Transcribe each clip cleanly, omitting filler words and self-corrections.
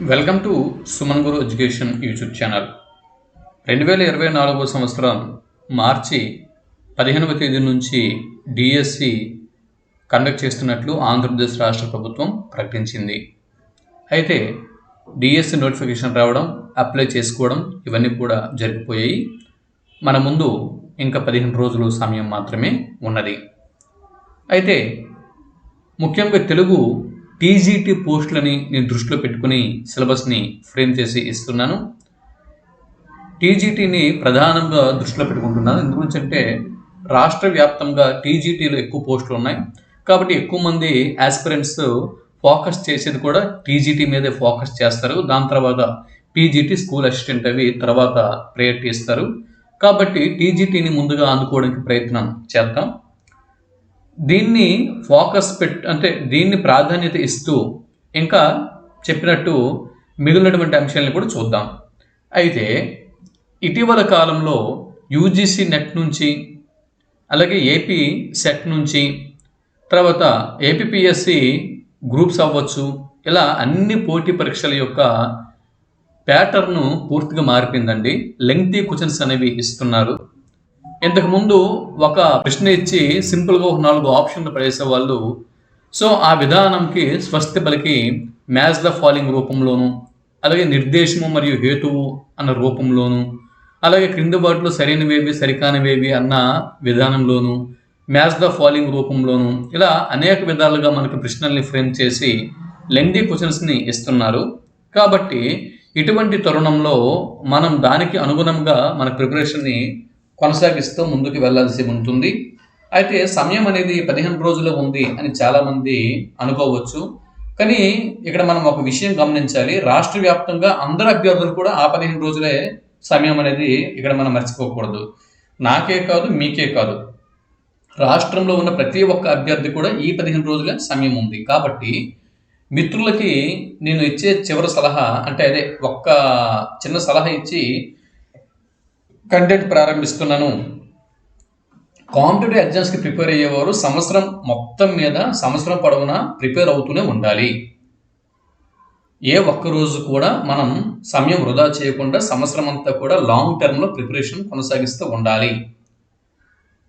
Welcome to Suman Guru education YouTube channel. 2024 సంవత్సరం మార్చి 15వ తేదీ నుంచి డిఎస్సి కండక్ట్ చేస్తున్నట్లు ఆంధ్రప్రదేశ్ రాష్ట్ర ప్రభుత్వం ప్రకటించింది. అయితే డిఎస్సి నోటిఫికేషన్ రావడం, అప్లై చేసుకోవడం ఇవన్నీ కూడా జరిగిపోయాయి. మన ముందు ఇంకా 15 రోజులు సమయం మాత్రమే ఉన్నది. అయితే ముఖ్యంగా తెలుగు టీజీటీ పోస్టులని నేను దృష్టిలో పెట్టుకుని సిలబస్ని ఫ్రేమ్ చేసి ఇస్తున్నాను. టీజీటీని ప్రధానంగా దృష్టిలో పెట్టుకుంటున్నాను. ఎందుకంటే రాష్ట్ర వ్యాప్తంగా టీజీటీలో ఎక్కువ పోస్టులు ఉన్నాయి కాబట్టి ఎక్కువ మంది ఆస్పిరెంట్స్ ఫోకస్ చేసేది కూడా టీజీటీ మీదే ఫోకస్ చేస్తారు. దాని తర్వాత పీజీటీ, స్కూల్ అసిస్టెంట్ అవి తర్వాత ప్రయారిటీ ఇస్తారు. కాబట్టి టీజీటీని ముందుగా అందుకోవడానికి ప్రయత్నం చేద్దాం. దీన్ని దీన్ని ప్రాధాన్యత ఇస్తూ ఇంకా చెప్పినట్టు మిగిలినటువంటి అంశాలను కూడా చూద్దాం. అయితే ఇటీవల కాలంలో యూజీసీ నెట్ నుంచి, అలాగే ఏపీ సెట్ నుంచి, తర్వాత ఏపీపీఎస్సి గ్రూప్స్ అవ్వచ్చు, ఇలా అన్ని పోటీ పరీక్షల యొక్క ప్యాటర్న్ పూర్తిగా మారిపోయిందండి. లెంగ్తీ క్వశ్చన్స్ అనేవి ఇస్తున్నారు. ఇంతకుముందు ఒక ప్రశ్న ఇచ్చి సింపుల్గా ఒక 4 ఆప్షన్లు పడేసేవాళ్ళు. సో ఆ విధానంకి స్వస్తి పలికి మ్యాచ్ ద ఫాలోయింగ్ రూపంలోను, అలాగే నిర్దేశము మరియు హేతువు అన్న రూపంలోను, అలాగే క్రింది వాటిలో సరైనవేవి సరికానివేవి అన్న విధానంలోను, మ్యాచ్ ద ఫాలోయింగ్ రూపంలోను, ఇలా అనేక విధాలుగా మనకు ప్రశ్నల్ని ఫ్రేమ్ చేసి లెంగ్తీ క్వశ్చన్స్ని ఇస్తున్నారు. కాబట్టి ఇటువంటి తరుణంలో మనం దానికి అనుగుణంగా మన ప్రిపరేషన్ని కొనసాగిస్తూ ముందుకు వెళ్లాల్సి ఉంటుంది. అయితే సమయం అనేది 15 రోజులు ఉంది అని చాలామంది అనుకోవచ్చు. కానీ ఇక్కడ మనం ఒక విషయం గమనించాలి. రాష్ట్ర వ్యాప్తంగా అందరు అభ్యర్థులు కూడా ఆ 15 రోజులే సమయం అనేది ఇక్కడ మనం మర్చిపోకూడదు. నాకే కాదు, మీకే కాదు, రాష్ట్రంలో ఉన్న ప్రతి ఒక్క అభ్యర్థి కూడా ఈ 15 రోజులే సమయం ఉంది. కాబట్టి మిత్రులకి నేను ఇచ్చే చివరి సలహా అదే ఒక్క చిన్న సలహా ఇచ్చి కంటెంట్ ప్రారంభిస్తున్నాను. కాంపిటేటివ్ ఎగ్జామ్స్కి ప్రిపేర్ అయ్యేవారు సంవత్సరం పొడవునా ప్రిపేర్ అవుతూనే ఉండాలి. ఏ ఒక్కరోజు కూడా మనం సమయం వృధా చేయకుండా సంవత్సరం అంతా కూడా లాంగ్ టర్మ్లో ప్రిపరేషన్ కొనసాగిస్తూ ఉండాలి.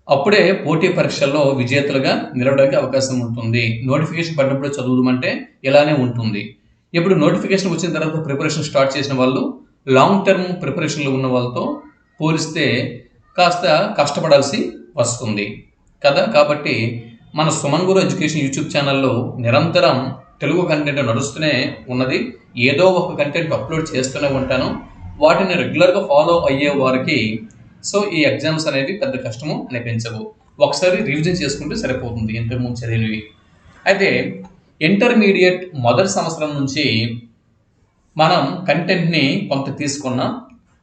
అప్పుడే పోటీ పరీక్షల్లో విజేతలుగా నిలవడానికి అవకాశం ఉంటుంది. నోటిఫికేషన్ పడినప్పుడు చదువుదామంటే ఇలానే ఉంటుంది. ఇప్పుడు నోటిఫికేషన్ వచ్చిన తర్వాత ప్రిపరేషన్ స్టార్ట్ చేసిన వాళ్ళు లాంగ్ టర్మ్ ప్రిపరేషన్లో ఉన్న వాళ్ళతో పోలిస్తే కాస్త కష్టపడాల్సి వస్తుంది కదా. కాబట్టి మన సుమన్ గురు ఎడ్యుకేషన్ యూట్యూబ్ ఛానల్లో నిరంతరం తెలుగు కంటెంట్ నడుస్తూనే ఉన్నది. ఏదో ఒక కంటెంట్ అప్లోడ్ చేస్తూనే ఉంటాను. వాటిని రెగ్యులర్గా ఫాలో అయ్యే వారికి ఈ ఎగ్జామ్స్ అనేవి పెద్ద కష్టము అనిపించవు. ఒకసారి రివిజన్ చేసుకుంటే సరిపోతుంది ఇంతకుముందు చదివినవి. అయితే ఇంటర్మీడియట్ మొదటి సంవత్సరం నుంచి మనం కంటెంట్ని కొంత తీసుకున్నాం.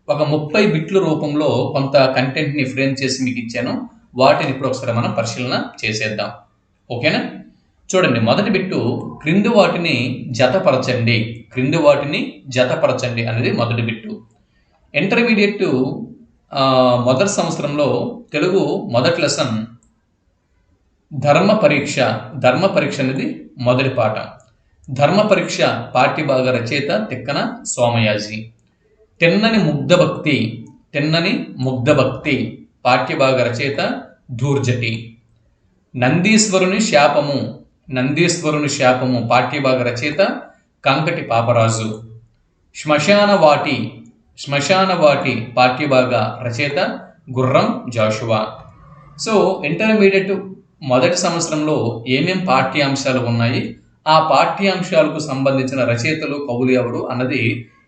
ఒక 30 బిట్ల రూపంలో కొంత కంటెంట్ని ఫ్రేమ్ చేసి మీకు ఇచ్చాను. వాటిని ఇప్పుడు ఒకసారి మనం పరిశీలన చేసేద్దాం. ఓకేనా? చూడండి, మొదటి బిట్టు క్రింది వాటిని జతపరచండి అనేది మొదటి బిట్టు. ఇంటర్మీడియట్ మొదటి సంవత్సరంలో తెలుగు మొదటి లెసన్ ధర్మ పరీక్ష అనేది మొదటి పాఠం. ధర్మ పరీక్ష పాఠ్యభాగ రచయిత తిక్కన సోమయాజి. తెన్నని ముగ్ధభక్తి పాఠ్యభాగ రచయిత ధూర్జటి. నందీశ్వరుని శాపము పాఠ్యభాగ రచయిత కంకటి పాపరాజు. శ్మశానవాటి పాఠ్యభాగ రచయిత గుర్రం జాషువా. ఇంటర్మీడియట్ మొదటి సంవత్సరంలో ఏమేం పాఠ్యాంశాలు ఉన్నాయి, ఆ పాఠ్యాంశాలకు సంబంధించిన రచయితలు, కవులు ఎవరు అన్నది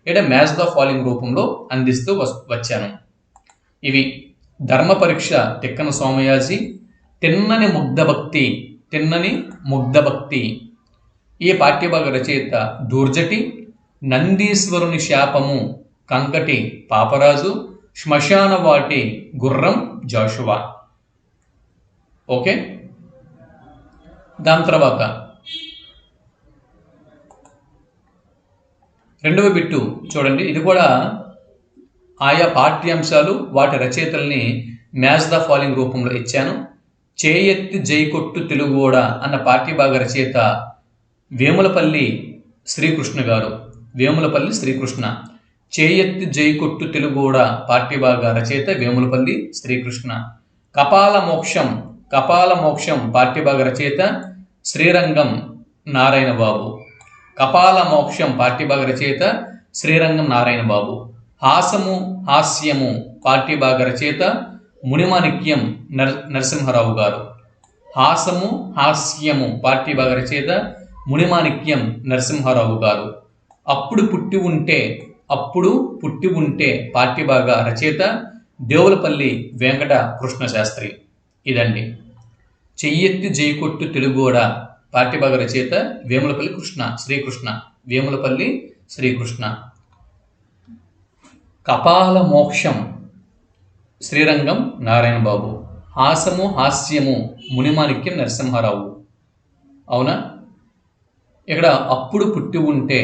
ఇక్కడ మ్యాచ్ ద ఫాలోయింగ్ రూపంలో అందిస్తూ వచ్చాను. ఇవి ధర్మ పరీక్ష తిక్కన సోమయాజి, తిన్నని ముగ్ధభక్తి ఈ పాఠ్యభాగ రచయిత ధూర్జటి, నందీశ్వరుని శాపము కంకటి పాపరాజు, శ్మశానవాటి గుర్రం జాషువా. ఓకే, దాని తర్వాత రెండవ బిట్టు చూడండి. ఇది కూడా ఆయా పాఠ్యాంశాలు వాటి రచయితల్ని మ్యాచ్ ద ఫాలోయింగ్ రూపంలో ఇచ్చాను. చేయెత్తి జైకొట్టు తెలుగోడ అన్న పాఠ్యభాగ రచయిత వేములపల్లి శ్రీకృష్ణ గారు. వేములపల్లి శ్రీకృష్ణ. చేయెత్తి జైకొట్టు తెలుగోడ పాఠ్యభాగ రచయిత వేములపల్లి శ్రీకృష్ణ. కపాల మోక్షం పాఠ్యభాగ రచయిత శ్రీరంగం నారాయణ బాబు. కపాల మోక్షం పాఠ్యభాగ రచయిత శ్రీరంగం నారాయణ బాబు. హాస్యము పాఠ్యభాగ రచయిత మునిమాణిక్యం నరసింహారావు గారు. హాస్యము పాఠ్యభాగ రచయిత మునిమాణిక్యం నరసింహారావు గారు. అప్పుడు పుట్టి ఉంటే పాఠ్యభాగ రచయిత దేవులపల్లి వెంకట కృష్ణ శాస్త్రి. ఇదండి చెయ్యెత్తి జైకొట్టు తెలుగోడ పాఠ్యభాగ రచయిత వేములపల్లి శ్రీకృష్ణ. కపాల మోక్షం శ్రీరంగం నారాయణ బాబు. హాస్యము మునిమాణిక్యం నరసింహారావు. అవునా? ఇక్కడ అప్పుడు పుట్టి ఉంటే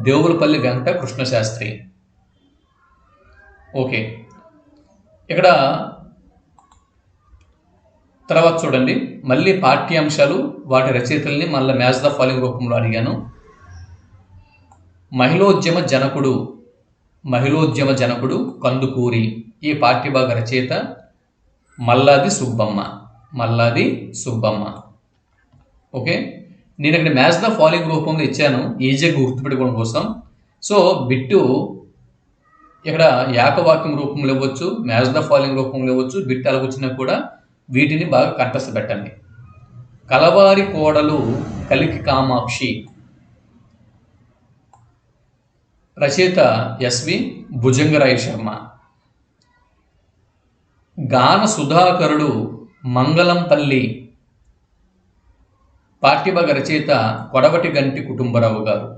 దేవులపల్లి వెంకట కృష్ణ శాస్త్రి. ఓకే, ఇక్కడ తర్వాత చూడండి, మళ్ళీ పాఠ్యాంశాలు వాటి రచయితల్ని మళ్ళీ మ్యాచ్ ద ఫాలోయింగ్ రూపంలో అడిగాను. మహిళోద్యమ జనకుడు కందుకూరి. ఈ పాఠ్యభాగ రచయిత మల్లాది సుబ్బమ్మ. ఓకే, నేను ఇక్కడ మ్యాచ్ ద ఫాలోయింగ్ రూపంలో ఇచ్చాను ఈజీగా గుర్తుపెట్టుకోవడం కోసం. సో బిట్టు ఇక్కడ ఏకవాక్యం రూపంలో ఇవ్వచ్చు, మ్యాచ్ ద ఫాలోయింగ్ రూపంలో ఇవ్వచ్చు. బిట్టు అలా వచ్చినా కూడా వీటిని బాగా కంఠస్థ పెట్టండి. కలవారి కోడలు కలికి కామాక్షి. రచయిత ఎస్వి భుజంగరాయ శర్మ. గాన సుధాకరుడు మంగళంపల్లి. పాఠ్యభాగ రచయిత కొడవటి గంటి కుటుంబరావు గారు.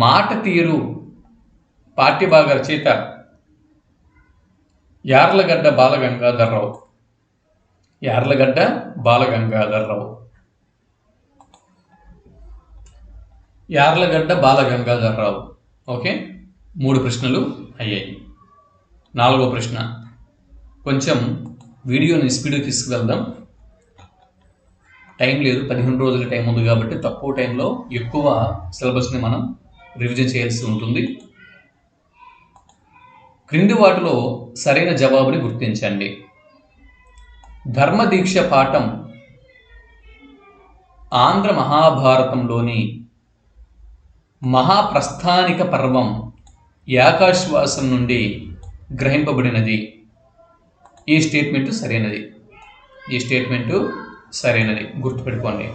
మాట తీరు పాఠ్యభాగ రచయిత యార్లగడ్డ బాలగంగాధర్రావు. ఓకే, 3 ప్రశ్నలు అయ్యాయి. 4వ ప్రశ్న, కొంచెం వీడియోని స్పీడ్గా తీసుకువెళ్దాం. టైం లేదు, 15 రోజుల టైం ఉంది కాబట్టి తక్కువ టైంలో ఎక్కువ సిలబస్ని మనం రివిజన్ చేయాల్సి ఉంటుంది. క్రింది వాటిలో సరైన జవాబుని గుర్తించండి. ధర్మదీక్ష పాఠం ఆంధ్ర మహాభారతంలోని మహాప్రస్థానిక పర్వం ఏకాశ్వాసం నుండి గ్రహింపబడినది. ఈ స్టేట్మెంటు సరైనది. గుర్తుపెట్టుకోండి.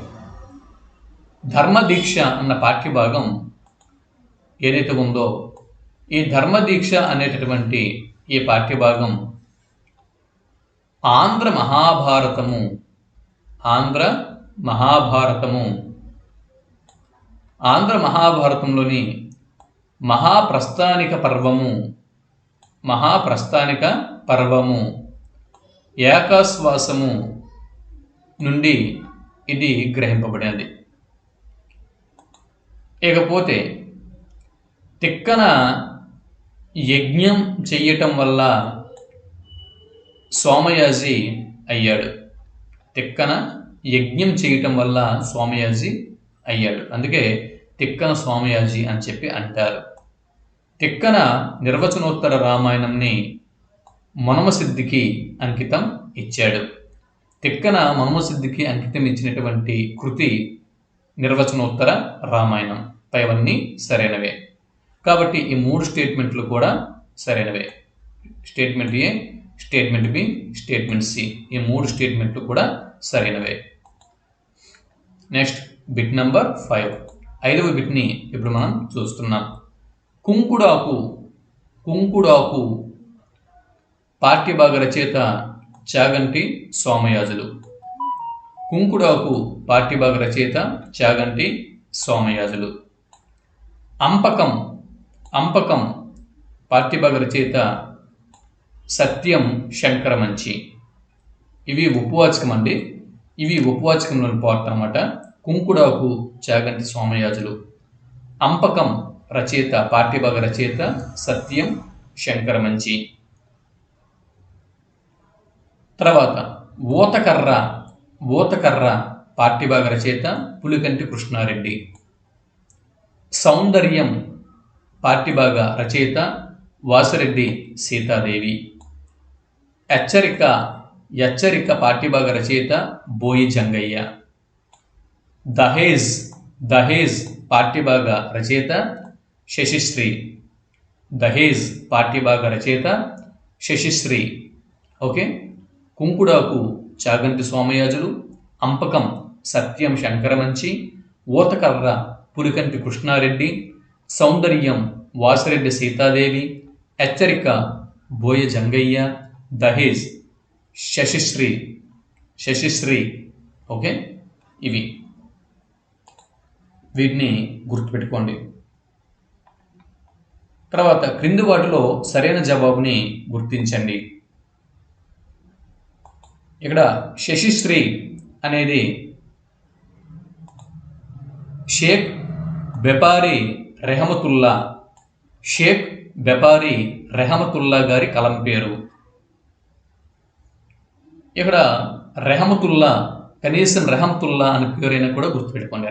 ధర్మదీక్ష అన్న పాఠ్యభాగం ఏదైతే ఉందో, ఈ ధర్మదీక్ష అనేటటువంటి ఈ పాఠ్యభాగం ఆంధ్ర మహాభారతంలోని మహాప్రస్థానిక పర్వము ఏకాశ్వాసము నుండి ఇది గ్రహింపబడినది. ఇకపోతే తిక్కన యజ్ఞం చెయ్యటం వల్ల సోమయాజి అయ్యాడు. అందుకే తిక్కన సోమయాజి అని చెప్పి అంటారు. తిక్కన నిర్వచనోత్తర రామాయణంని మనుమసిద్ధికి అంకితం ఇచ్చాడు. తిక్కన మనుమసిద్ధికి అంకితం ఇచ్చినటువంటి కృతి నిర్వచనోత్తర రామాయణం. పైవన్నీ సరైనవే. కాబట్టి ఈ 3 స్టేట్మెంట్లు కూడా సరైనవే. స్టేట్మెంట్ ఏ, స్టేట్మెంట్ బి, స్టేట్మెంట్ సి, ఈ 3 స్టేట్మెంట్లు కూడా సరైనవే. Next bit number 5. 5వ బిట్ని ఇప్పుడు మనం చూస్తున్నాం. కుంకుడాకు పాఠ్యభాగ రచయిత చాగంటి సోమయాజులు. అంపకం పాఠ్యభాగ రచయిత సత్యం శంకరమంచి. ఇవి ఉపవాచకం అండి. ఇవి ఉపవాచకంలోని పార్ట్ అన్నమాట. కుంకుడాకు చాగంటి సోమయాజులు. అంపకం రచయిత, పాఠ్యభాగ రచయిత సత్యం శంకరమంచి. తర్వాత ఊతకర్ర పాఠ్యభాగ రచయిత పులికంటి కృష్ణారెడ్డి. సౌందర్యం పాఠ్యభాగ రచయిత వాసిరెడ్డి సీతాదేవి. హెచ్చరిక హెచ్చరిక పాఠ్యభాగ రచయిత బోయి జంగయ్య. దహేజ్ దహేజ్ పాఠ్యభాగ రచయిత శశిశ్రీ. దహేజ్ పాఠ్యభాగ రచయిత శశిశ్రీ. ఓకే. కుంకుడాకు చాగంటి సోమయాజులు. అంపకం సత్యం శంకరమంచి. ఊతకర్ర పులికంటి కృష్ణారెడ్డి. సౌందర్యం వాసిరెడ్డి సీతాదేవి. హెచ్చరిక బోయ జంగయ్య. దహేజ్ శశిశ్రీ. ఓకే. ఇవి వీటిని గుర్తుపెట్టుకోండి. తర్వాత క్రింది వాటిలో సరైన జవాబుని గుర్తించండి. ఇక్కడ శశిశ్రీ అనేది షేక్ బెపారి రెహమతుల్లా. షేక్ బెపారి రెహమతుల్లా గారి కలం పేరు. ఇక్కడ రెహమతుల్లా, కనీసం రెహమతుల్లా అని పేరైనా కూడా గుర్తుపెట్టుకోండి.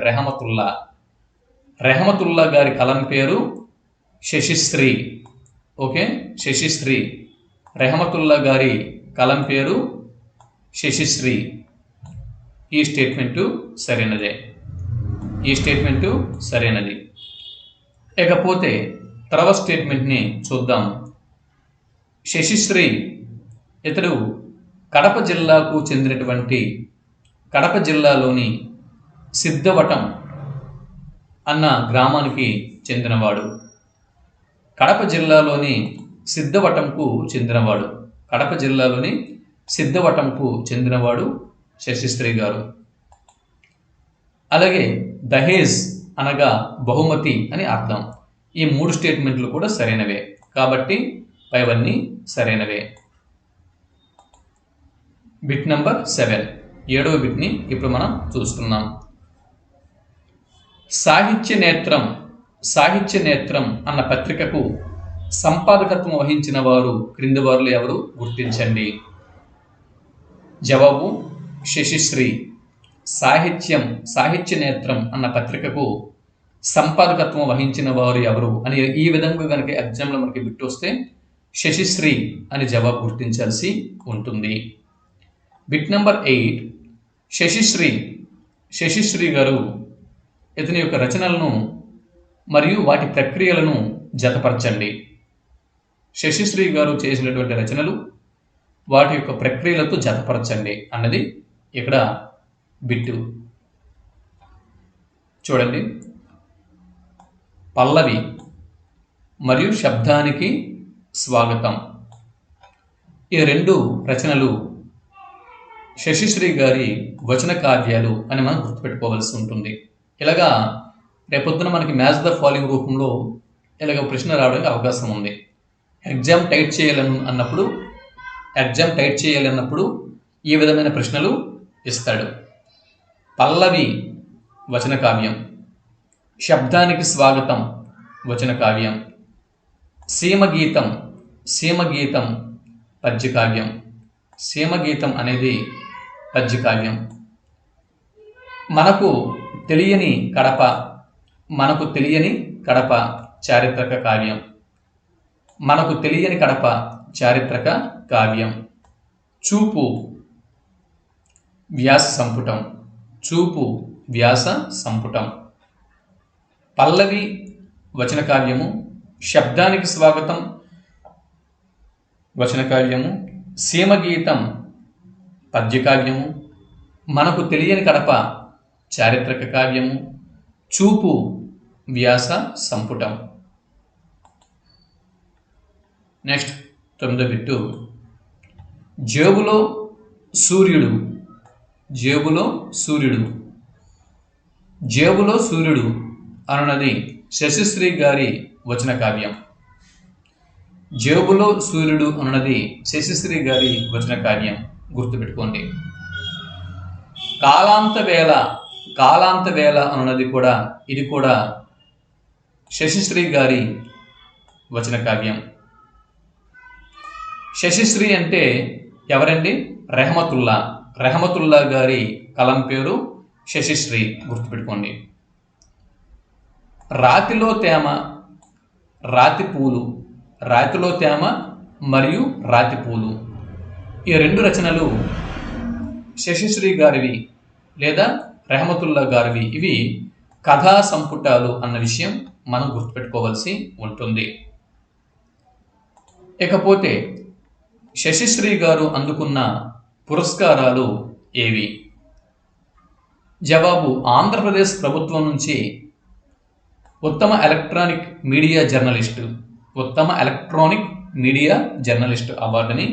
రెహమతుల్లా గారి కలం పేరు శశిశ్రీ. ఓకే. శశిశ్రీ. రెహమతుల్లా గారి కలం పేరు శశిశ్రీ. ఈ స్టేట్మెంటు సరైనది. ఇకపోతే తర్వాత స్టేట్మెంట్ని చూద్దాం. శశిశ్రీ ఇతడు కడప జిల్లాకు చెందినటువంటి, కడప జిల్లాలోని సిద్ధవటం అన్న గ్రామానికి చెందినవాడు. కడప జిల్లాలోని సిద్ధవటంకు చెందినవాడు శశిశ్రీ గారు. అలాగే దహేజ్ అనగా బహుమతి అని అర్థం. ఈ 3 స్టేట్మెంట్లు కూడా సరైనవే కాబట్టి పైవన్నీ సరైనవే. బిట్ నెంబర్ 7, 7వ బిట్ని ఇప్పుడు మనం చూస్తున్నాం. సాహిత్య నేత్రం అన్న పత్రికకు సంపాదకత్వం వహించిన వారు క్రింది వారిలో ఎవరు? గుర్తించండి. జవాబు శశిశ్రీ. సాహిత్య నేత్రం అన్న పత్రికకు సంపాదకత్వం వహించిన వారు ఎవరు అని ఈ విధంగా కనుక ఎగ్జామ్లో మనకి బిట్ వస్తే శశిశ్రీ అని జవాబు గుర్తించాల్సి ఉంటుంది. బిట్ నెంబర్ 8, శశిశ్రీ గారు ఇతని యొక్క రచనలను మరియు వాటి ప్రక్రియలను జతపరచండి. శశిశ్రీ గారు చేసినటువంటి రచనలు వాటి యొక్క ప్రక్రియలతో జతపరచండి అన్నది ఇక్కడ బిట్టు. చూడండి. పల్లవి మరియు శబ్దానికి స్వాగతం, ఈ 2 రచనలు శశిశ్రీ గారి వచన కావ్యాలు అని మనం గుర్తుపెట్టుకోవాల్సి ఉంటుంది. ఇలాగా రేపొద్దున మనకి మ్యాచ్ ద ఫాలోయింగ్ రూపంలో ఇలాగ ప్రశ్న రావడానికి అవకాశం ఉంది. ఎగ్జామ్ టైట్ చేయాలన్నప్పుడు ఈ విధమైన ప్రశ్నలు ఇస్తాడు. పల్లవి వచన కావ్యం, శబ్దానికి స్వాగతం వచన కావ్యం, సీమగీతం పద్యకావ్యం. సీమగీతం అనేది పద్యకావ్యం. మనకు తెలియని కడప చారిత్రక కావ్యం. చూపు వ్యాస సంపుటం. పల్లవి వచన కావ్యము, శబ్దానికి స్వాగతం వచన కావ్యము, సీమగీతం పద్యకావ్యము, మనకు తెలియని కడప చారిత్రక కావ్యము, చూపు వ్యాస సంపుటం. Next 9వ bit. జేబులో సూర్యుడు అనున్నది శశిశ్రీ గారి వచన కావ్యం. జేబులో సూర్యుడు అనున్నది శశిశ్రీ గారి వచన కావ్యం. గుర్తుపెట్టుకోండి. కాలాంత వేళ అనున్నది కూడా ఇది కూడా శశిశ్రీ గారి వచన కావ్యం. శశిశ్రీ అంటే ఎవరండి? రెహమతుల్లా గారి కలం పేరు శశిశ్రీ. గుర్తుపెట్టుకోండి. రాతిలో తేమ, రాతి పూలు, రాతిలో తేమ మరియు రాతి పూలు, ఈ రెండు రచనలు శశిశ్రీ గారివి లేదా రెహమతుల్లా గారివి. ఇవి కథా సంపుటాలు అన్న విషయం మనం గుర్తుపెట్టుకోవాల్సి ఉంటుంది. ఇకపోతే శశిశ్రీ గారు అందుకున్న పురస్కారాలు ఏవి? జవాబు, ఆంధ్రప్రదేశ్ ప్రభుత్వం నుంచి ఉత్తమ ఎలక్ట్రానిక్ మీడియా జర్నలిస్టు, ఉత్తమ ఎలక్ట్రానిక్ మీడియా జర్నలిస్టు అవార్డుని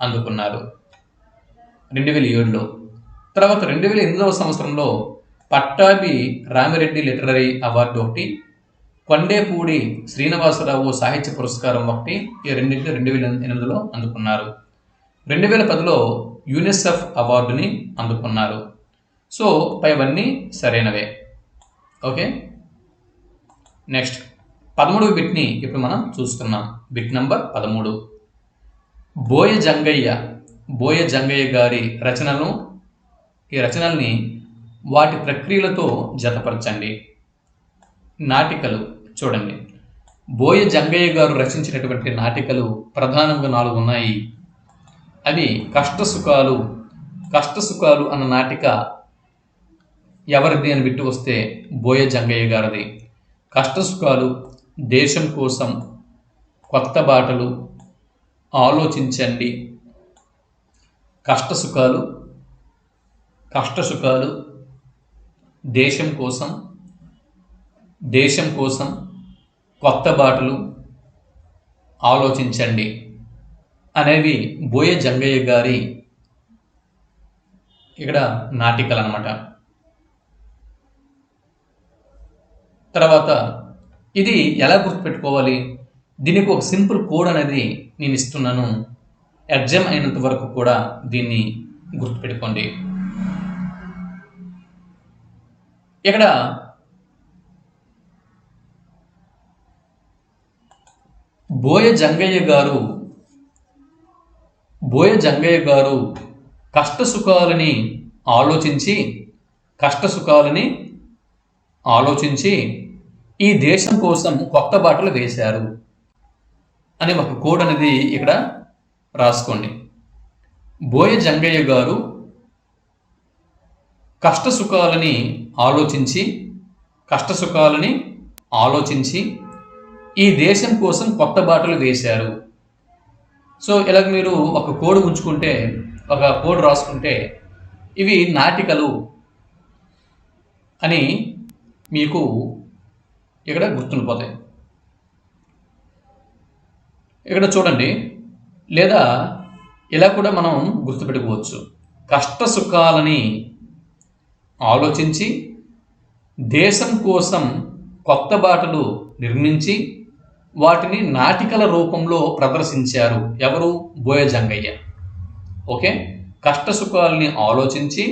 అందుకున్నారు 2007లో. తర్వాత 2008వ సంవత్సరంలో పట్టాభి రామిరెడ్డి లిటరరీ అవార్డు ఒకటి, కొండేపూడి శ్రీనివాసరావు సాహిత్య పురస్కారం ఒకటి, ఈ రెండింటిని 2008లో అందుకున్నారు. 2010లో యూనిసెఫ్ అవార్డుని అందుకున్నారు. సో పైవన్నీ సరైనవే. ఓకే, నెక్స్ట్ 13వ బిట్ని ఇప్పుడు మనం చూస్తున్నాం. Bit number 13. బోయ జంగయ్య గారి ఈ రచనల్ని వాటి ప్రక్రియలతో జతపరచండి. నాటికలు చూడండి. బోయ జంగయ్య గారు రచించినటువంటి నాటికలు ప్రధానంగా 4 ఉన్నాయి. అవి కష్టసుఖాలు అన్న నాటిక ఎవరిది అని బిట్టు వస్తే బోయ జంగయ్య గారిది. కష్టసుఖాలు, దేశం కోసం, కొత్త బాటలు, ఆలోచించండి. కష్టసుఖాలు, దేశం కోసం, కొత్త బాటలు, ఆలోచించండి అనేవి బోయ జంగయ్య గారి ఇక్కడ నాటికలు అన్నమాట. తర్వాత ఇది ఎలా గుర్తుపెట్టుకోవాలి? దీనికి ఒక సింపుల్ కోడ్ అనేది నేను ఇస్తున్నాను. ఎగ్జామ్ అయినంత వరకు కూడా దీన్ని గుర్తుపెట్టుకోండి. ఇక్కడ బోయ జంగయ్య గారు కష్టసుఖాలని ఆలోచించి ఈ దేశం కోసం కొత్త బాటలు వేశారు అనే ఒక కోడ్ అనేది ఇక్కడ రాసుకోండి. బోయ జంగయ్య గారు కష్టసుఖాలని ఆలోచించి ఈ దేశం కోసం కొత్త బాటలు వేశారు. సో ఇలా మీరు ఒక కోడ్ ఉంచుకుంటే, ఒక కోడ్ రాసుకుంటే ఇవి నాటికలు అని మీకు ఇక్కడ గుర్తుండిపోతాయి. ఇక్కడ చూడండి, లేదా ఇలా కూడా మనం గుర్తుపెట్టుకోవచ్చు. కష్టసుఖాలని ఆలోచించి దేశం కోసం కొత్త బాటలు నిర్మించి వాటిని నాటికల రూపంలో ప్రదర్శించారు. ఎవరు? బోయ జంగయ్య. ఓకే, కష్టసుఖాలని ఆలోచించి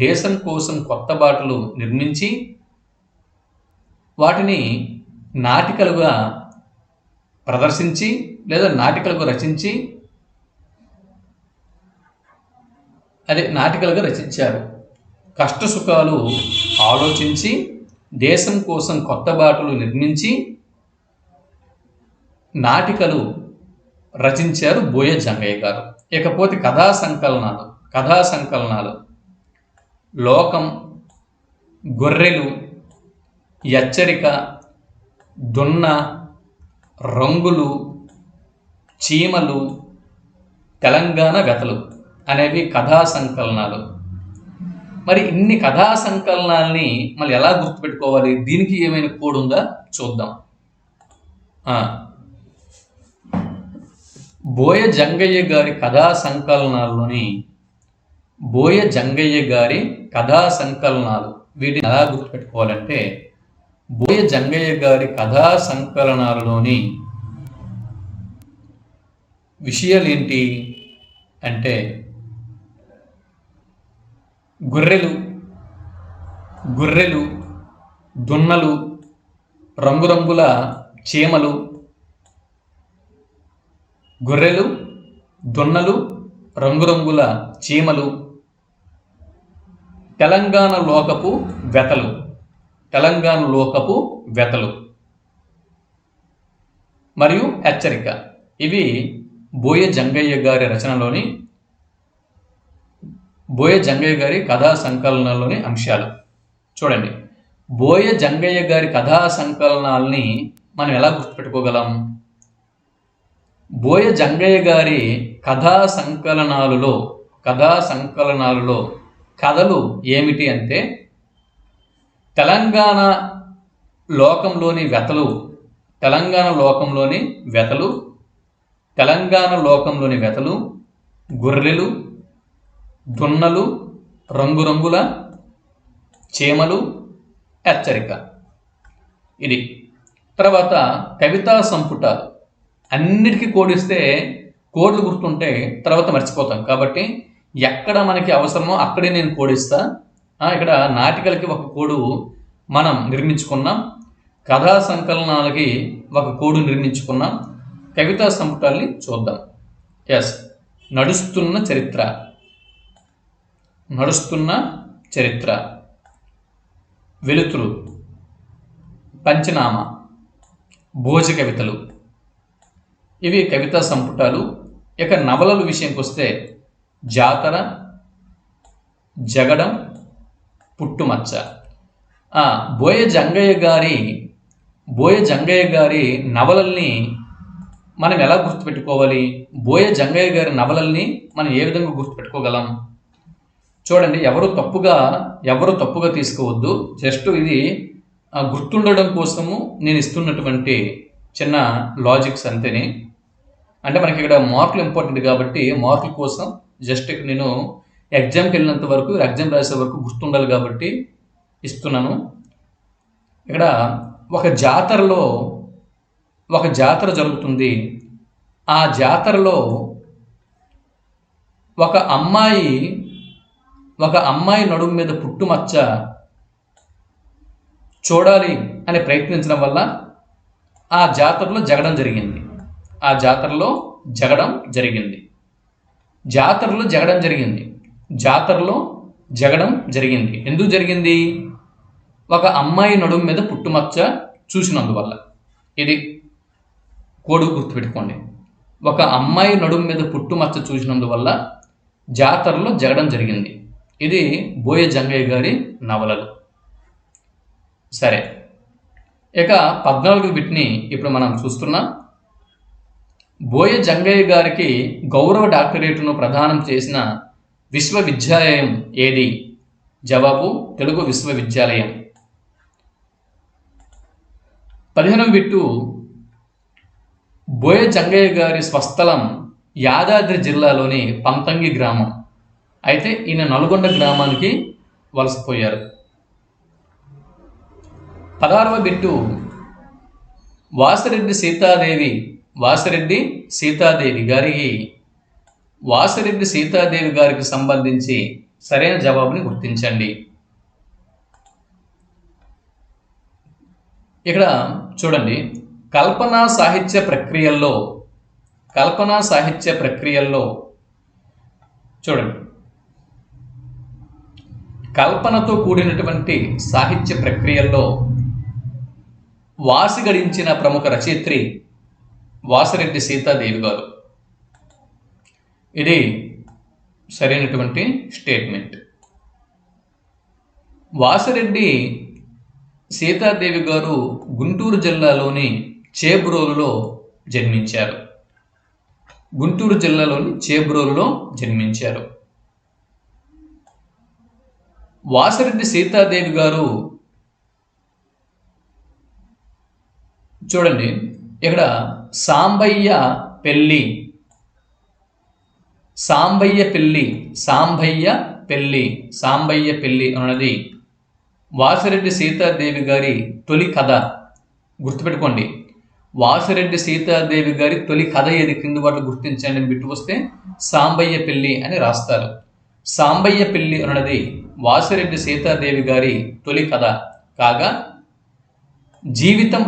దేశం కోసం కొత్త బాటలు నిర్మించి వాటిని నాటికలుగా ప్రదర్శించి లేదా నాటికలుగా రచించారు. కష్టసుఖాలు ఆలోచించి దేశం కోసం కొత్త బాటలు నిర్మించి నాటికలు రచించారు బోయ జంగయ్య గారు. ఇకపోతే కథా సంకలనాలు లోకం, గొర్రెలు, హెచ్చరిక, దున్న, రంగులు, చీమలు, తెలంగాణ వ్యతలు అనేవి కథా సంకలనాలు. మరి ఇన్ని కథా సంకలనాల్ని మళ్ళీ ఎలా గుర్తుపెట్టుకోవాలి? దీనికి ఏమైనా కోడ్ ఉందా చూద్దాం. బోయ జంగయ్య గారి కథా సంకలనాలు వీటిని ఎలా గుర్తుపెట్టుకోవాలంటే, బోయ జంగయ్య గారి కథా సంకలనాలలోని విషయాలు ఏంటి అంటే, గొర్రెలు, దున్నలు, రంగురంగుల చీమలు, తెలంగాణ లోకపు వ్యతలు మరియు హెచ్చరిక. ఇవి బోయ జంగయ్య గారి రచనలోని బోయ జంగయ్య గారి కథా సంకలనాల్లోని అంశాలు. చూడండి, బోయ జంగయ్య గారి కథా సంకలనాల్ని మనం ఎలా గుర్తుపెట్టుకోగలం? బోయ జంగయ్య గారి కథా సంకలనాలలో కథలు ఏమిటి అంటే తెలంగాణ లోకంలోని వెతలు, గొర్రెలు, దున్నలు, రంగురంగుల చీమలు, హెచ్చరిక. ఇది తర్వాత కవితా సంపుటాలు. అన్నిటికీ కోడిస్తే కోడ్లు గుర్తుంటే తర్వాత మర్చిపోతాం, కాబట్టి ఎక్కడ మనకి అవసరమో అక్కడే నేను కోడిస్తా. ఇక్కడ నాటికలకి ఒక కోడు మనం నిర్మించుకున్నాం, కథా సంకలనాలకి ఒక కోడు నిర్మించుకున్నాం. కవితా సంపుటాల్ని చూద్దాం. నడుస్తున్న చరిత్ర, వెలుతురు, పంచనామా, భోజ కవితలు, ఇవి కవితా సంపుటాలు. ఇక నవలల విషయంకి వస్తే జాతర, జగడం, పుట్టుమచ్చ. బోయ జంగయ్య గారి నవలల్ని మనం ఎలా గుర్తుపెట్టుకోవాలి? బోయ జంగయ్య గారి నవలల్ని మనం ఏ విధంగా గుర్తుపెట్టుకోగలం? చూడండి, ఎవరు తప్పుగా తీసుకోవద్దు. జస్ట్ ఇది గుర్తుండడం కోసము నేను ఇస్తున్నటువంటి చిన్న లాజిక్స్ అంతేనే. అంటే మనకి ఇక్కడ మార్కులు ఇంపార్టెంట్ కాబట్టి మార్కుల కోసం జస్ట్ నేను ఎగ్జామ్కి వెళ్ళినంత వరకు, ఎగ్జామ్ రాసే వరకు గుర్తుండాలి కాబట్టి ఇస్తున్నాను. ఇక్కడ ఒక జాతర జరుగుతుంది. ఆ జాతరలో ఒక అమ్మాయి నడుము మీద పుట్టుమచ్చ చూడాలి అని ప్రయత్నించడం వల్ల ఆ జాతరలో జగడం జరిగింది. ఎందుకు జరిగింది? ఒక అమ్మాయి నడుము మీద పుట్టుమచ్చ చూసినందువల్ల. ఇది కోడు గుర్తుపెట్టుకోండి. ఒక అమ్మాయి నడుము మీద పుట్టుమచ్చ చూసినందువల్ల జాతరలో జగడం జరిగింది. ఇది బోయ జంగయ్య గారి నవలలు. సరే, ఇక 14వ బిట్ని ఇప్పుడు మనం చూస్తున్నాం. బోయ జంగయ్య గారికి గౌరవ డాక్టరేట్ను ప్రదానం చేసిన విశ్వవిద్యాలయం ఏది? జవాబు తెలుగు విశ్వవిద్యాలయం. 15వ బిట్టు, బోయ జంగయ్య గారి స్వస్థలం యాదాద్రి జిల్లాలోని పంతంగి గ్రామం. అయితే ఈయన నల్గొండ గ్రామానికి వలసపోయారు. 16వ బిట్టు, వాసిరెడ్డి సీతాదేవి గారికి సంబంధించి సరైన జవాబుని గుర్తించండి. ఇక్కడ చూడండి, కల్పనా సాహిత్య ప్రక్రియల్లో చూడండి, కల్పనతో కూడినటువంటి సాహిత్య ప్రక్రియల్లో వాసి గడించిన ప్రముఖ రచయిత్రి వాసిరెడ్డి సీతాదేవి గారు. ఇది సరైనటువంటి స్టేట్మెంట్. వాసిరెడ్డి సీతాదేవి గారు గుంటూరు జిల్లాలోని చేబ్రోలులో జన్మించారు. వాసిరెడ్డి సీతాదేవి గారు చూడండి, ఇక్కడ సాంబయ్య పెళ్ళి అన్నది వాసిరెడ్డి సీతాదేవి గారి తొలి కథ. గుర్తుపెట్టుకోండి, వాసిరెడ్డి సీతాదేవి గారి తొలి కథ ఏది? కింది వాటిని గుర్తించండి అని బిట్టు వస్తే సాంబయ్య పెళ్ళి అని రాస్తారు. సాంబయ్య పెళ్ళి అన్నది వాసిరెడ్డి సీతాదేవి గారి తొలి కథ కాగా, జీవితం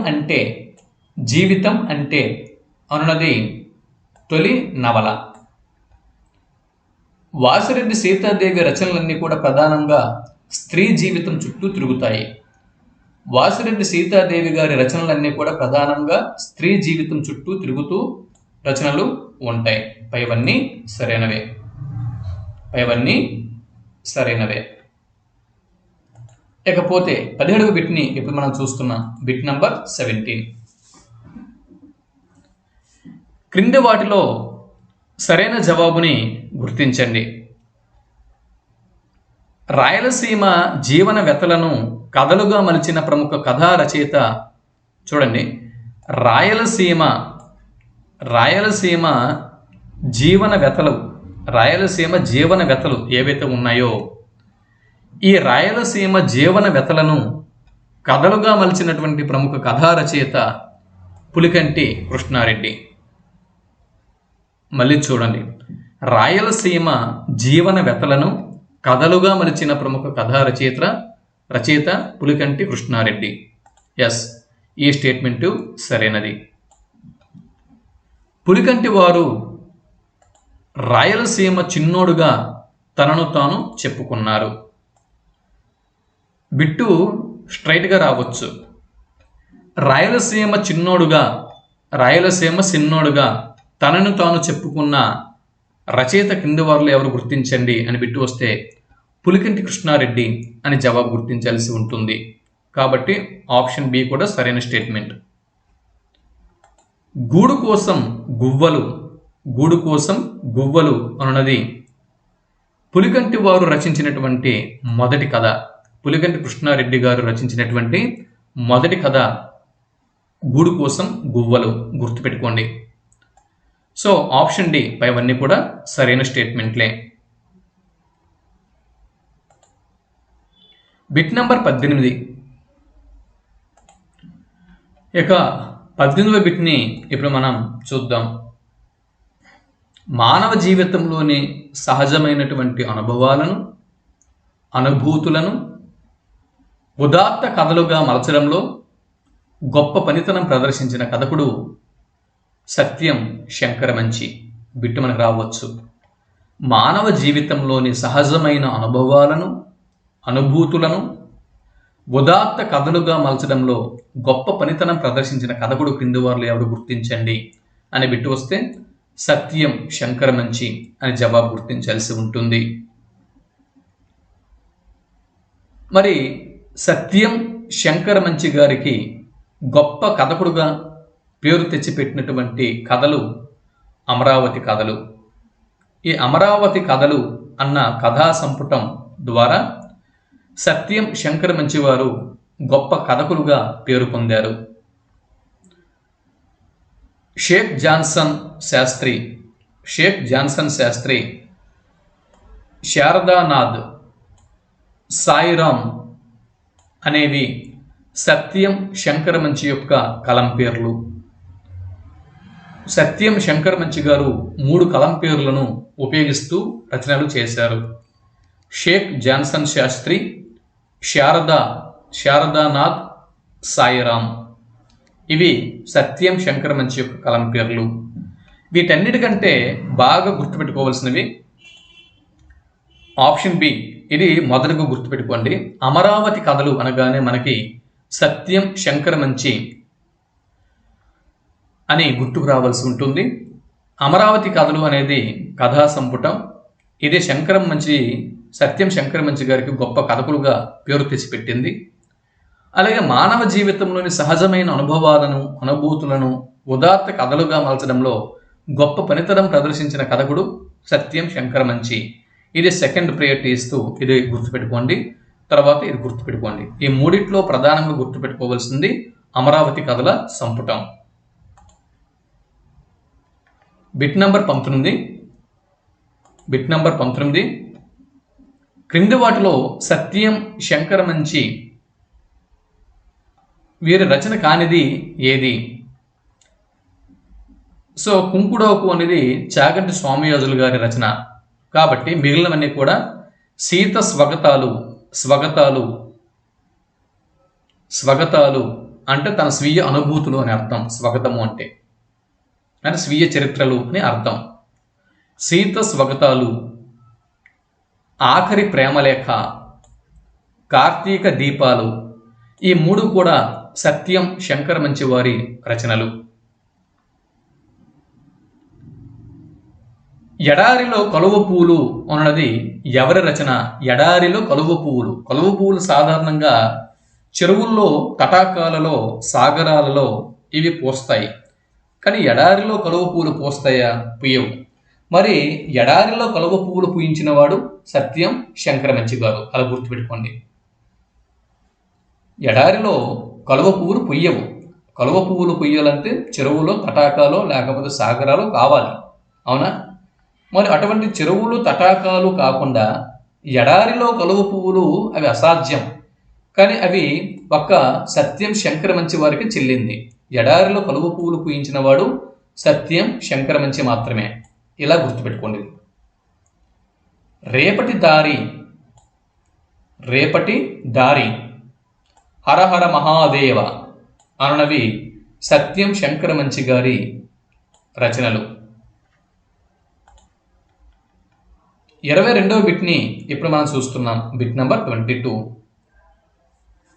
అంటే అనున్నది తొలి నవల. వాసిరెడ్డి సీతాదేవి రచనలన్నీ కూడా ప్రధానంగా స్త్రీ జీవితం చుట్టూ తిరుగుతాయి. వాసిరెడ్డి సీతాదేవి గారి రచనలన్నీ కూడా ప్రధానంగా స్త్రీ జీవితం చుట్టూ తిరుగుతూ రచనలు ఉంటాయి. పైవన్నీ సరైనవే. ఇకపోతే 17వ బిట్ని ఇప్పుడు మనం చూస్తున్నాం. Bit number 17. క్రింది వాటిలో సరైన జవాబుని గుర్తించండి. రాయలసీమ జీవన వ్యతలను కథలుగా మలిచిన ప్రముఖ కథా రచయిత. చూడండి, రాయలసీమ జీవన వ్యతలు ఏవైతే ఉన్నాయో ఈ రాయలసీమ జీవన వ్యతలను కథలుగా మలిచినటువంటి ప్రముఖ కథా రచయిత పులికంటి కృష్ణారెడ్డి. మళ్ళీ చూడండి, రాయలసీమ జీవన వ్యతలను కథలుగా మలిచిన ప్రముఖ కథా రచయిత పులికంటి కృష్ణారెడ్డి. ఎస్, ఈ స్టేట్మెంటు సరైనది. పులికంటి వారు రాయలసీమ చిన్నోడుగా తనను తాను చెప్పుకున్నారు. బిట్టు స్ట్రైట్గా రావచ్చు. రాయలసీమ సిన్నోడుగా తనను తాను చెప్పుకున్న రచయిత కింది వారిలో ఎవరు గుర్తించండి అని బిట్టు వస్తే పులికంటి కృష్ణారెడ్డి అని జవాబు గుర్తించాల్సి ఉంటుంది. కాబట్టి ఆప్షన్ బి కూడా సరైన స్టేట్మెంట్. గూడు కోసం గువ్వలు అన్నది పులికంటి వారు రచించినటువంటి మొదటి కథ. పులికంటి కృష్ణారెడ్డి గారు రచించినటువంటి మొదటి కథ గూడు కోసం గువ్వలు. గుర్తుపెట్టుకోండి. సో ఆప్షన్ డి పైవన్నీ కూడా సరైన స్టేట్మెంట్లే. Bit number 18. ఇక 18వ బిట్ని ఇప్పుడు మనం చూద్దాం. మానవ జీవితంలోని సహజమైనటువంటి అనుభవాలను, అనుభూతులను ఉదాత్త కథలుగా మలచడంలో గొప్ప పనితనం ప్రదర్శించిన కథకుడు సత్యం శంకరమంచి. బిట్టు మనకు రావచ్చు. మానవ జీవితంలోని సహజమైన అనుభవాలను, అనుభూతులను ఉదాత్త కథలుగా మలచడంలో గొప్ప పనితనం ప్రదర్శించిన కథకుడు క్రింది వారిలో ఎవరు గుర్తించండి అని బిట్టు వస్తే సత్యం శంకరమంచి అని జవాబు గుర్తించాల్సి ఉంటుంది. మరి సత్యం శంకరమంచి గారికి గొప్ప కథకుడుగా పేరు తెచ్చిపెట్టినటువంటి కథలు అమరావతి కథలు. ఈ అమరావతి కథలు అన్న కథా సంపుటం ద్వారా సత్యం శంకరమంచి వారు గొప్ప కథకులుగా పేరు పొందారు. షేక్ జాన్సన్ శాస్త్రి, శారదానాథ్, సాయిరామ్ అనేవి సత్యం శంకరమంచి యొక్క కలం పేర్లు. సత్యం శంకరమంచి గారు 3 కలం పేర్లను ఉపయోగిస్తూ రచనలు చేశారు. షేక్ జాన్సన్ శాస్త్రి, శారదానాథ్, సాయిరామ్. ఇవి సత్యం శంకరమంచి యొక్క కలం పేర్లు. వీటన్నిటికంటే బాగా గుర్తుపెట్టుకోవాల్సినవి ఆప్షన్ బి. ఇది మొదటగా గుర్తుపెట్టుకోండి. అమరావతి కథలు అనగానే మనకి సత్యం శంకరమంచి అని గుర్తుకు రావాల్సి ఉంటుంది. అమరావతి కథలు అనేది కథా సంపుటం. ఇది సత్యం శంకరమంచి గారికి గొప్ప కథకులుగా పేరు తెచ్చిపెట్టింది. అలాగే మానవ జీవితంలోని సహజమైన అనుభవాలను, అనుభూతులను ఉదాత్త కథలుగా మలచడంలో గొప్ప పనితనం ప్రదర్శించిన కథకుడు సత్యం శంకరమంచి. ఇది సెకండ్ ప్రయారిటీ ఇస్తూ ఇది గుర్తుపెట్టుకోండి. తర్వాత ఇది గుర్తుపెట్టుకోండి. ఈ మూడిట్లో ప్రధానంగా గుర్తుపెట్టుకోవాల్సింది అమరావతి కథల సంపుటం. Bit number 19. క్రింది వాటిలో సత్యం శంకరమంచి వీరి రచన కానిది ఏది? సో కుంకుడోకు అనేది చాగంటి స్వామియాజులు గారి రచన. కాబట్టి మిగిలినవన్నీ కూడా సీత స్వగతాలు అంటే తన స్వీయ అనుభూతులు అని అర్థం. స్వగతము అంటే స్వీయ చరిత్రలు అని అర్థం. సీత స్వగతాలు, ఆఖరి ప్రేమలేఖ, కార్తీక దీపాలు, ఈ మూడు కూడా సత్యం శంకర మంచివారి రచనలు. ఎడారిలో కలువ పూలు అన్నది ఎవరి రచన? ఎడారిలో కలువ పువ్వులు. కలువ పువ్వులు సాధారణంగా చెరువుల్లో, తటాకాలలో, సాగరాలలో ఇవి పూస్తాయి. కానీ ఎడారిలో కలువ పువ్వులు పూస్తాయా? పూయవు. మరి ఎడారిలో కలువ పువ్వులు పూయించిన వాడు సత్యం శంకర మంచి గారు. అలా గుర్తుపెట్టుకోండి. ఎడారిలో కలువ పువ్వులు పొయ్యవు. కలువ పువ్వులు పొయ్యాలంటే చెరువులో, తటాకాలో లేకపోతే సాగరాలు కావాలి, అవునా? మరి అటువంటి చెరువులు, తటాకాలు కాకుండా ఎడారిలో కలువ పువ్వులు అవి అసాధ్యం. కానీ అవి ఒక్క సత్యం శంకర మంచి వారికి చెల్లింది. ఎడారిలో కలువ పువ్వులు పూయించిన వాడు సత్యం శంకర మంచి మాత్రమే. ఇలా గుర్తుపెట్టుకోండి. రేపటి దారి, రేపటి దారి, హరహర మహాదేవ అనవి సత్యం శంకర మంచి గారి రచనలు. 22వ బిట్ని ఇప్పుడు మనం చూస్తున్నాం. Bit number 22.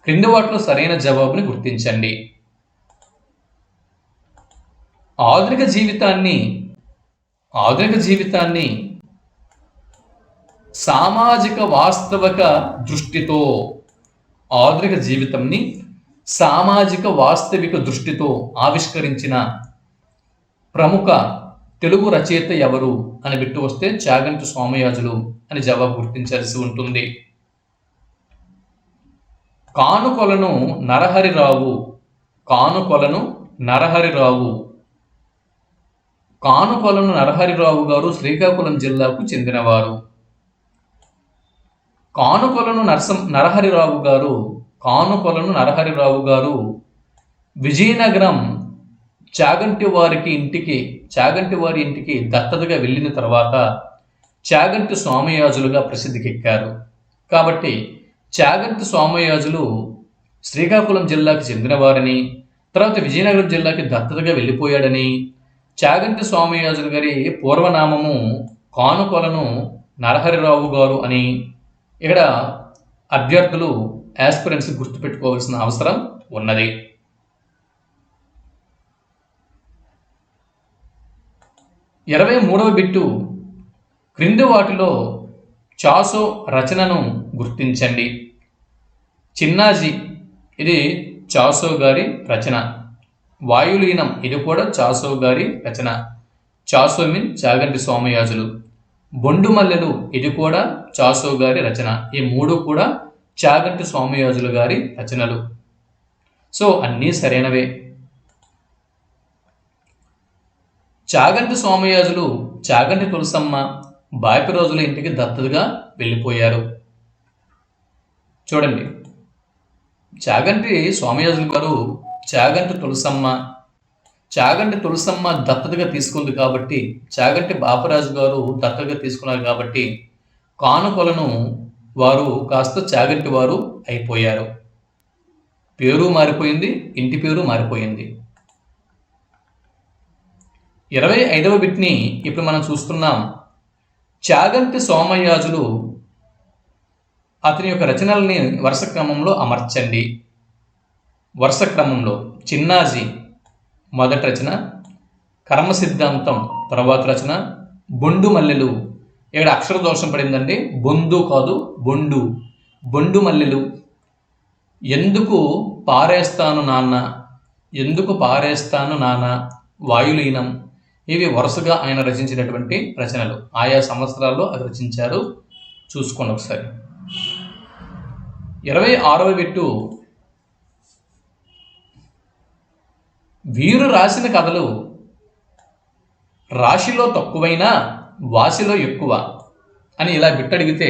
క్రింది వాటిలో సరైన జవాబుని గుర్తించండి. ఆధునిక జీవితాన్ని సామాజిక వాస్తవిక దృష్టితో, ఆధునిక జీవితంని సామాజిక వాస్తవిక దృష్టితో ఆవిష్కరించిన ప్రముఖ తెలుగు రచయిత ఎవరు అని బిట్టు వస్తే చాగంటి సోమయాజులు అని జవాబు గుర్తించాల్సి ఉంటుంది. కానుకొలను నరహరిరావు, కానుకొలను నరహరిరావు, కానుకొలను నరహరిరావు గారు శ్రీకాకుళం జిల్లాకు చెందినవారు. కానుకొలను నరహరిరావు గారు విజయనగరం చాగంటి వారి ఇంటికి దత్తతగా వెళ్ళిన తర్వాత చాగంటి సోమయాజులుగా ప్రసిద్ధికెక్కారు. కాబట్టి చాగంటి సోమయాజులు శ్రీకాకుళం జిల్లాకు చెందినవారని, తర్వాత విజయనగరం జిల్లాకి దత్తతగా వెళ్ళిపోయాడని, చాగంటి సోమయాజులు గారి పూర్వనామము కానుకొలను నరహరిరావు గారు అని ఇక్కడ అభ్యర్థులు యాస్పిరెంట్స్ గుర్తుపెట్టుకోవాల్సిన అవసరం ఉన్నది. 23వ బిట్టు, క్రింది వాటిలో చాసో రచనను గుర్తించండి. చిన్నాజీ, ఇది చాసో గారి రచన. వాయులీనం, ఇది కూడా చాసో గారి రచన. చాసో మీన్ చాగంటి సోమయాజులు. బొండు మల్లెలు, ఇది కూడా చాసో గారి రచన. ఈ మూడు కూడా చాగంటి సోమయాజులు గారి రచనలు. సో అన్నీ సరైనవే. చాగంటి సోమయాజులు చాగంటి తులసమ్మ బాపి రోజుల ఇంటికి దత్తతగా వెళ్ళిపోయారు. చూడండి, చాగంటి సోమయాజులు గారు చాగంటి తులసమ్మ దత్తతగా తీసుకుంది కాబట్టి, చాగంటి బాపరాజు గారు దత్తతగా తీసుకున్నారు కాబట్టి కానుకొలను వారు కాస్త చాగంటి వారు అయిపోయారు. పేరు మారిపోయింది, ఇంటి పేరు మారిపోయింది. 25వ బిట్ని ఇప్పుడు మనం చూస్తున్నాం. చాగంటి సోమయాజులు అతని యొక్క రచనల్ని వరుస క్రమంలో అమర్చండి. వరుస క్రమంలో చిన్నాజీ మొదటి రచన, కర్మ సిద్ధాంతం తర్వాత రచన, బొండు మల్లెలు, ఇక్కడ అక్షర దోషం పడిందండి, బొందు కాదు బొండు, బొండు మల్లెలు, ఎందుకు పారేస్తాను నాన్న, వాయులీనం, ఇవి వరుసగా ఆయన రచించినటువంటి రచనలు. ఆయా సంవత్సరాల్లో అది రచించారు. చూసుకోండి ఒకసారి. 26వ బిట్టు, వీరు రాసిన కథలు రాశిలో తక్కువైనా వాసిలో ఎక్కువ అని ఇలా బిట్టడిగితే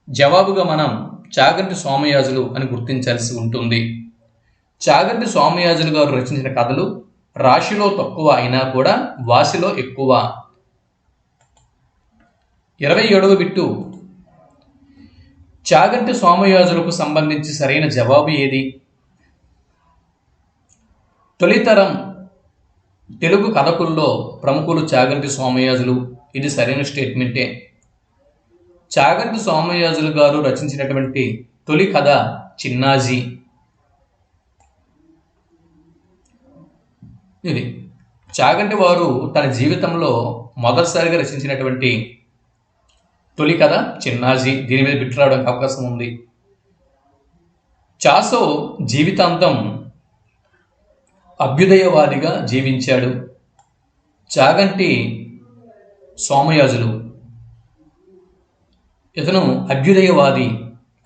జవాబుగా మనం చాగంటి సోమయాజులు అని గుర్తించాల్సి ఉంటుంది. చాగంటి సోమయాజులు గారు రచించిన కథలు రాశిలో తక్కువ అయినా కూడా వాసిలో ఎక్కువ. 27వ బిట్టు, చాగంటి సోమయాజులకు సంబంధించి సరైన జవాబు ఏది? తొలితరం తెలుగు కథకుల్లో ప్రముఖులు చాగంటి సోమయాజులు, ఇది సరైన స్టేట్మెంటే. చాగంటి సోమయాజులు గారు రచించినటువంటి తొలి కథ చిన్నాజీ. ఇది చాగంటి వారు తన జీవితంలో మొదటిసారిగా రచించినటువంటి తొలి కథ చిన్నాజీ. దీని మీద బిట్ రావడానికి అవకాశం ఉంది. చాసో జీవితాంతం అభ్యుదయవాదిగా జీవించాడు. చాగంటి సోమయాజులు ఇతను అభ్యుదయవాది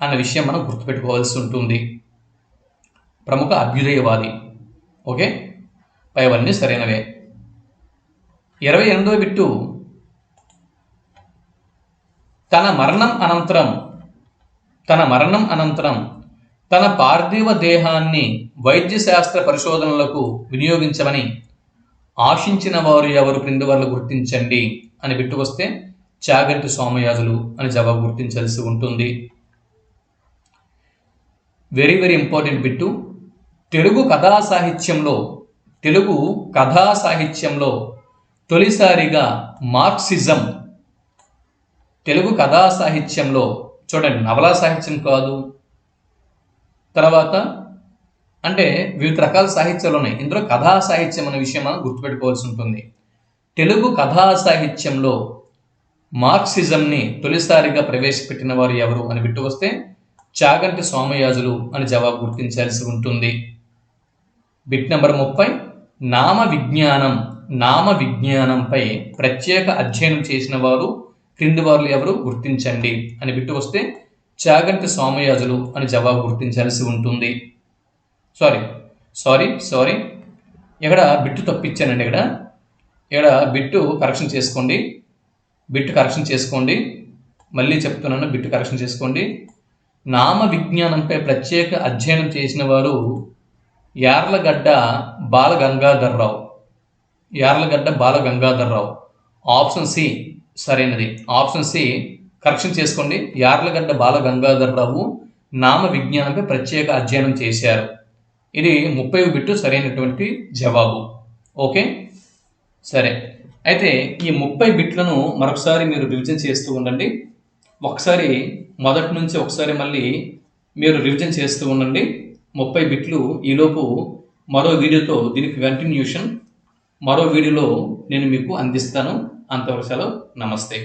అన్న విషయం మనం గుర్తుపెట్టుకోవాల్సి ఉంటుంది. ప్రముఖ అభ్యుదయవాది. ఓకే, పైవన్నీ సరైనవే. 28వ బిట్టు, తన మరణం అనంతరం తన పార్థివ దేహాన్ని వైద్య శాస్త్ర పరిశోధనలకు వినియోగించమని ఆశించిన వారు ఎవరు, క్రింది వారు గుర్తించండి అని బిట్టు వస్తే చాగంటి సోమయాజులు అని జవాబు గుర్తించాల్సి ఉంటుంది. Very very important bit. Telugu కథా సాహిత్యంలో తొలిసారిగా మార్క్సిజం, తెలుగు కథా సాహిత్యంలో చూడండి, నవలా సాహిత్యం కాదు, తర్వాత అంటే వివిధ రకాల సాహిత్యాలు ఉన్నాయి, ఇందులో కథా సాహిత్యం అనే విషయం మనం గుర్తుపెట్టుకోవాల్సి ఉంటుంది. తెలుగు కథా సాహిత్యంలో మార్క్సిజంని తొలిసారిగా ప్రవేశపెట్టిన వారు ఎవరు అని బిట్టు వస్తే చాగంటి సోమయాజులు అని జవాబు గుర్తించాల్సి ఉంటుంది. బిట్ నెంబర్ 30, నామ విజ్ఞానంపై ప్రత్యేక అధ్యయనం చేసిన వారు, క్రింది వారు ఎవరు గుర్తించండి అని బిట్టు వస్తే చాగంటి సోమయాజులు అని జవాబు గుర్తించాల్సి ఉంటుంది. సారీ ఇక్కడ బిట్టు తప్పించానండి. ఇక్కడ బిట్టు కరెక్షన్ చేసుకోండి. మళ్ళీ చెప్తున్నాను, బిట్టు కరెక్షన్ చేసుకోండి. నామ విజ్ఞానంపై ప్రత్యేక అధ్యయనం చేసిన వారు యార్లగడ్డ బాలగంగాధర్రావు. ఆప్షన్ సి సరైనది. ఆప్షన్ సి కరెక్షన్ చేసుకోండి. యార్లగడ్డ బాలగంగాధర్రావు నామ విజ్ఞానంపై ప్రత్యేక అధ్యయనం చేశారు. ఇది 30వ బిట్టు సరైనటువంటి జవాబు. ఓకే, సరే. అయితే ఈ 30 బిట్లను మరొకసారి మీరు రివిజన్ చేస్తూ ఉండండి. ఒకసారి మొదటి నుంచి ఒకసారి మళ్ళీ మీరు రివిజన్ చేస్తూ ఉండండి. 30 బిట్లు ఈలోపు మరో వీడియోతో దీనికి కంటిన్యూషన్ మరో వీడియోలో నేను మీకు అందిస్తాను. అంతవరకు సెలవు. నమస్తే.